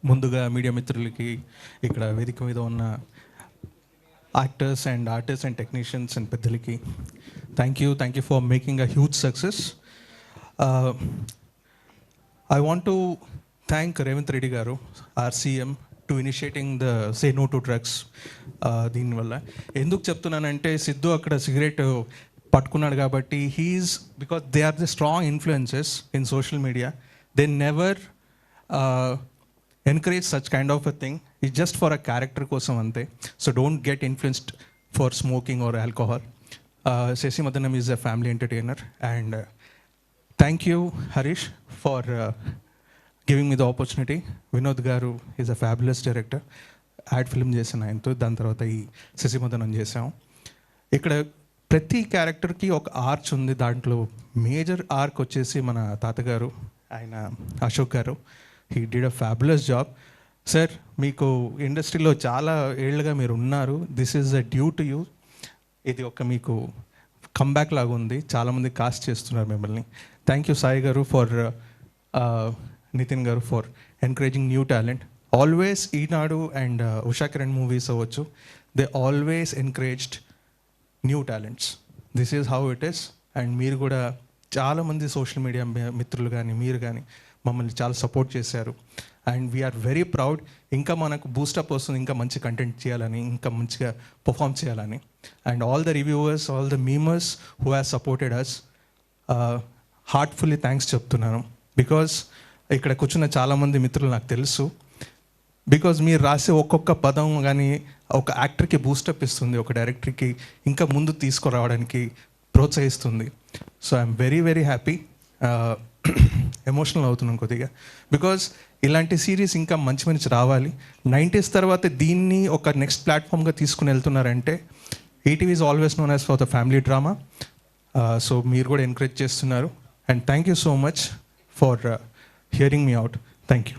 ముందుగా మీడియా మిత్రులకి, ఇక్కడ వేదిక మీద ఉన్న actors and artist and technicians and పెద్దలకి thank you for making a huge success. I want to thank Revanth Reddy garu, our CM, to initiating the say no to drugs. దీనివల్ల ఎందుకు చెప్తున్నానంటే, సిద్ధు అక్కడ సిగరెట్ పట్టుకున్నాడు కాబట్టి he is, because they are the strong influences in social media. They never encourage such kind of a thing. It's just for a character kosam ante. So don't get influenced for smoking or alcohol. Sesi Madanam is a family entertainer, and thank you Harish for giving me the opportunity. Vinod garu is a fabulous director. Ad film chesana ayinto, dan tarvata ee Sesi Madanam chesam. ikkada ప్రతి క్యారెక్టర్కి ఒక arch ఉంది. దాంట్లో major arc వచ్చేసి మన తాతగారు, ఆయన Ashok garu. He did a fabulous job. Sir, మీకు ఇండస్ట్రీలో చాలా ఏళ్ళుగా మీరు ఉన్నారు. This is a due to you. ఇది ఒక మీకు కమ్బ్యాక్ లాగా ఉంది. చాలామంది కాస్ట్ చేస్తున్నారు మిమ్మల్ని. థ్యాంక్ యూ సాయి గారు for Nithin garu for encouraging new talent. Always Eenadu and Usha Kiran movies అవ్వచ్చు, they always encouraged new talents. This is how it is. And మీరు కూడా చాలామంది సోషల్ మీడియా మిత్రులు కానీ మీరు కానీ మమ్మల్ని చాలా సపోర్ట్ చేశారు. And we are very proud. ఇంకా మనకు బూస్టప్ వస్తుంది, ఇంకా మంచి కంటెంట్ చేయాలని, ఇంకా మంచిగా పర్ఫామ్ చేయాలని. And all the reviewers, all the memers who have supported us, heartfully thanks చెప్తున్నాను. బికాజ్ ఇక్కడ కూర్చున్న చాలామంది మిత్రులు నాకు తెలుసు. బికాజ్ మీరు రాసే ఒక్కొక్క పదం కానీ ఒక యాక్టర్కి బూస్టప్ ఇస్తుంది, ఒక డైరెక్టర్కి ఇంకా ముందు తీసుకురావడానికి ప్రోత్సహిస్తుంది. So I'm very very happy. Emotional అవుతున్నాను కొద్దిగా, బికాజ్ ఇలాంటి సిరీస్ ఇంకా మంచి మంచి రావాలి. 90s తర్వాత దీన్ని ఒక నెక్స్ట్ ప్లాట్ఫామ్గా తీసుకుని వెళ్తున్నారంటే ETV is always known as for the family drama. So మీరు కూడా ఎంకరేజ్ చేస్తున్నారు. And thank you so much for hearing me out. Thank you.